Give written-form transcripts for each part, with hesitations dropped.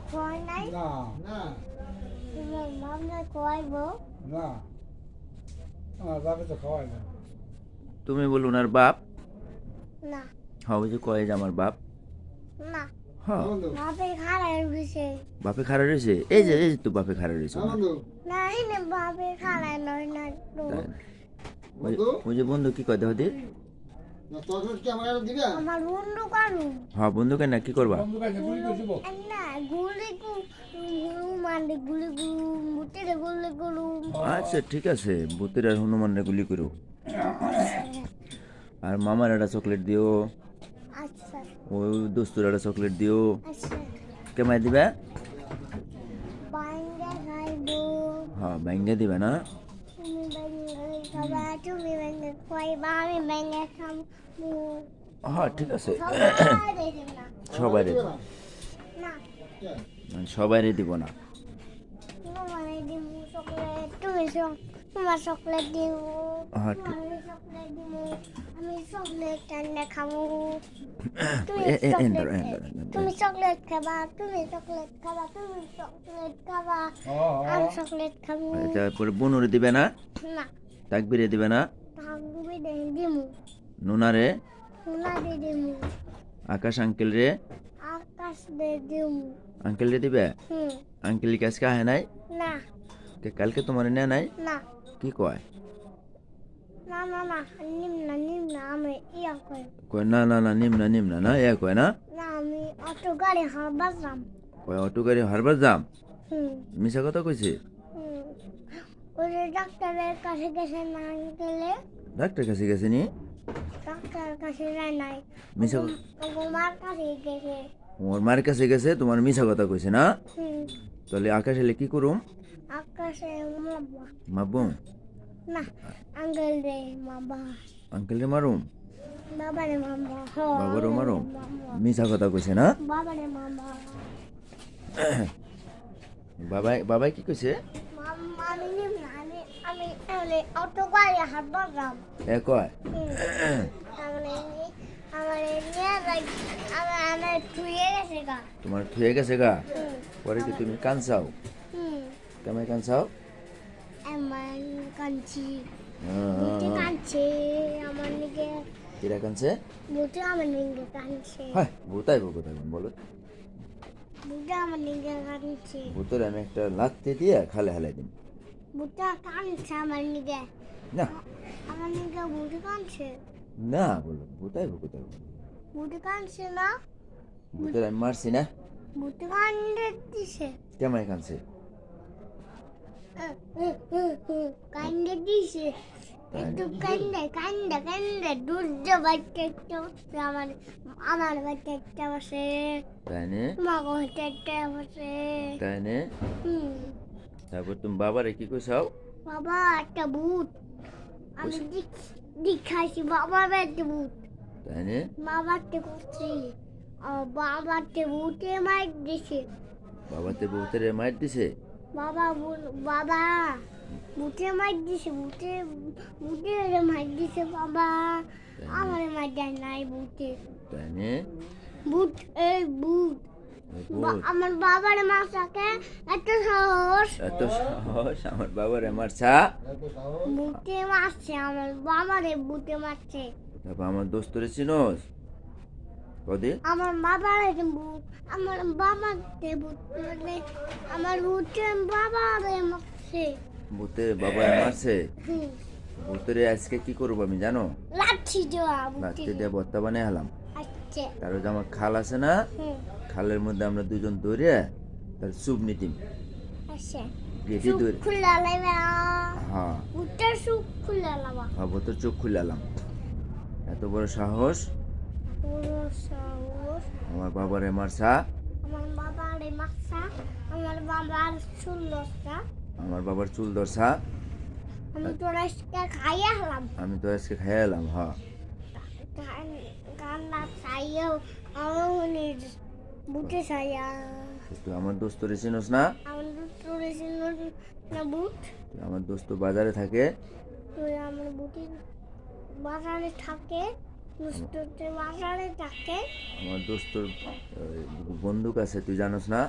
খোয়াই নাই না না তোমার মামলা খোয়াইবো না আমার বাপে তো খাওয়াই না। তুমি বলো ওনার বাপ? না হবে যে কয় যে আমার বাপ। না হ্যাঁ, বন্ধু বাপে খারাপ হয়েছে বাপে খাড়া রয়েছে। এই যে তো বাপে খাড়া রয়েছে ওনার। বন্ধু না এনে বাপে খারাপ নয় না তো তাই। বন্ধু ওই যে বন্ধু কি কথা হতে? না চকলেট কি আমার একটা দিবে? আমার বন্ধু কানু হ্যাঁ, বন্ধু কেন কি করবা? বন্ধু কাছে গুলি করে দিব। না গুলি মানে গুলি মুটে গুলি গুলু আচ্ছা ঠিক আছে, ভূতের আর হনুমানরা গুলি করো। আর মামার একটা চকলেট দিও, আচ্ছা ওই দোস্তুর একটা চকলেট দিও। আচ্ছা কেমাই দিবা? বাইঙ্গা খাইবো হ্যাঁ, ব্যাঙ্গে দিবা না? তুমি বাইঙ্গা খাবা তুমি বাইঙ্গা খাইবা আমি বাইঙ্গা খাবো হ্যাঁ ঠিক আছে, সবাই দেবে না সবাই দিবে না? না সবাই দিব না। তোমার দিব চকলেট তুমি তোমার চকলেট দিব হ্যাঁ ঠিক। আমি চকলেট দিব আমি চকলেট ঠান্ডা খাবো তুমি চকলেট খাবা তুমি চকলেট খাবা তুমি চকলেট খাবা আমি চকলেট খাবো তারপরে বনুরে দিবে না? না তাকবিরে দিবে না? ভাগবি দেই দিমু নুনারে? না দে দিমু আকাশ আঙ্কেল রে? আকাশ দে দিমু আঙ্কেল রে দিবে? হুম আঙ্কেল কি আজকে আহে নাই? না কালকে তোমার নেয় নাই? না কি কয়? না না না নিম না আমি ইয়া কই কয় না না না, নিম না এ কয় না? না আমি অটো গাড়ি হারবাজাম কয় অটো গাড়ি হারবার যাম। হুম মিশা কথা কইছে? হুম ওই যে ডাক্তারের কাছে গেছে না গেলে ডাক্তার কাছে গেছে নি? ডাক্তারের কাছে যায় নাই মিশা মার কাছে গেছে ওর মার কাছে গেছে, তোমার মিশা কথা কইছে না? হুম তাহলে আকাশ এলে কি করুম? আকাশে মারবা মারবো? না আঙ্কেল রে মারবা আঙ্কেল রে মারুম? বাবারে মারবা বাবারও মারুম? মিশা কথা কইছে না? বাবারে মারবা বাবাই কি কইছে? আমি নিম না আমি আমি অটো গাড়ি হারবাজাম এ কয়? আমার নিয়ে যাই আমার ছুঁয়ে গেছে গা তোমার থুয়ে গেছে গা? হুম পরে কি তুমি কানসাও? হুম কেমন কানসাও? আমার কাঞ্চি বুটে কাঁদছে আমার নিকে কিরা কানছে? বুটে আমার নিকে কাঁদছে হ্যাঁ, ভূতাই কোথায় বলো? বুটে আমার নিকে কাঁদছে ভূতের আমি একটা লাত্তি দিয়ে খালে হালাই দিন। বুটে কাঁদছে আমার নিকে না আমার নিকে বুটে কাঁদছে না বলো, ভূতাই কোথায়? বুটে কাঁদছে না ভূতের আমি মারছি না? বুটে কান্দে দিছে কেমন কানছে? কান্দে দিছে একটু কান্দে দুর্য বাচ্চা একটা বসে আমার বাচ্চা একটা বসে তাই নে? তোমার বাচ্চা একটা বসে তাই নে? হুম তারপর তুমি বাবারে কি কইসাও? বাবা একটা ভূত আমি দেখাইছি বাবার একটা ভূত তাই নে? বাবাকে করছি বাবাকে ভূতে মার দিছে বাবাতে ভূতের মার দিছে? বাবা ভূতে মার দিছে ভূতে মার দিছে বাবা আমার মার দেয় নাই ভূতে তাই নে? ভূত এই ভূত এই ভূত? আমার বাবার মাসাকে এত সাহস এত সাহস আমার বাবারে মারছা? ভূতে মারছে আমার বাবারে ভূতে মারছে তারপর আমার দোস্তরে চিনোস? কদি? আমার বাবার ভূত আমার বাবাকে ভূত মানে আমার ভূতে বাবারে মারছে ভূতে বাবারে মারছে? হুম ভূতেরে আজকে কি করবো আমি জানো? লাঠি দেওয়া লাত্তি ভূতে দিয়ে ভর্তা বানিয়ে হলাম। আচ্ছা তার ওই যে আমার খাল আছে না, হুম খালের মধ্যে আমরা দুজন দৌড়ে তার চুপ নিতিম আচ্ছা গেটি সুখ দৌড়ে। খুলে লাইবা হ্যাঁ ভূতের সুখ খুলে লাবা হবো তো চোখ খুলালাম। এত বড় সাহস পুরো সাহস আমার বাবারে মারছা? আমার বাবারে মারছা আমার বাবার সুন্দরটা আমার বাবার চুল ধরছা? আমি তোর আজকে খাইয়া হলাম আমি তো আজকে খাইয়ে এলাম। হ্যাঁ কান্না চাইয়াও আমার বুটে চাইয়া তুই আমার দোস্তরে চিনোস না? আমার তোর না বুট তুই আমার দোস্ত বাজারে থাকে। তুই আমার বুটি বাজারে থাকে দুষ্টতে বাজারে থাকে আমার দোস্তর বন্দুক আছে, তুই জানোস না?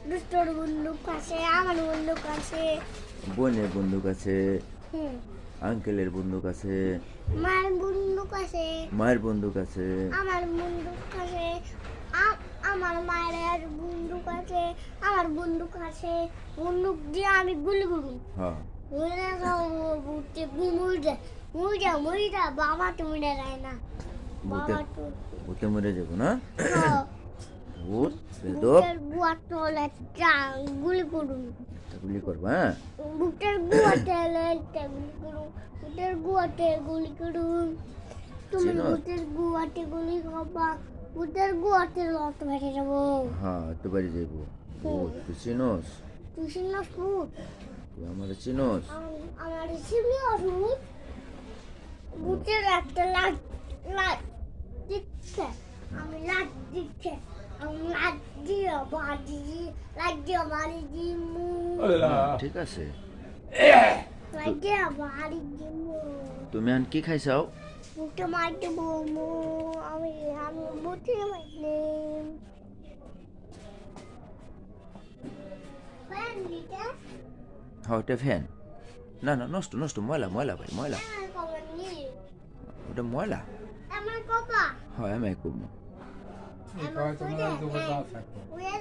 দুষ্টর বন্দুক আছে, আমার বন্দুক আছে, বোনের বন্দুক আছে, হুম, আঙ্কেলের বন্দুক আছে, মায়ের বন্দুক আছে, মায়ের বন্দুক আছে, আমার বন্দুক আছে, আমার মায়ের বন্দুক আছে, আমার বন্দুক আছে, বন্দুক দিয়ে আমি গুলি করব। হ্যাঁ মরে বুঝতে মুড়িটা বাবা তো মরে যায় না, বাবা তো ভূতে মরে যাবো না? হ্যাঁ, ভূত বেদক বুটের গুয়া তোলে গুলি করুন, গুলি করবো, হ্যাঁ? বুটের গুয়া তেলে গুলি করুন, বুটের গুয়াতে গুলি করুন, তুমি চিনো? বুটের গুয়াতে গুলি করবা, বুটের গুয়াতে রক্ত বেড়ে যাবো। হ্যাঁ তো বাড়ি যাইবো। ভূত তুই চিনোস? তুই শুনস ভূত? তুই আমার চিনোস? আমার চিনি অসুখ, বুটের একটা লাট লাট দিচ্ছে, আমি লাট দিচ্ছে, আমি লাট দিয়ে বাড়ি লাট দিয়ে বাড়ি দিমু, ঠিক আছে। লাট দিয়ে বাড়ি দিমু, তুমি আন কি খাইছাও? বুটে মারতে বমু, আমি আমি বুটে মারলে ফ্যান দিতে হ্যাঁ ওটা ফ্যান। না না নষ্ট নষ্ট, ময়লা ময়লা ভাই, ময়লা, আমার কবার নেই, ওটা ময়লা। আমার কপা হয় আমি করবো। এই খাওয়াই তোমার আর দুপুর দাঁত থাকবো। ওই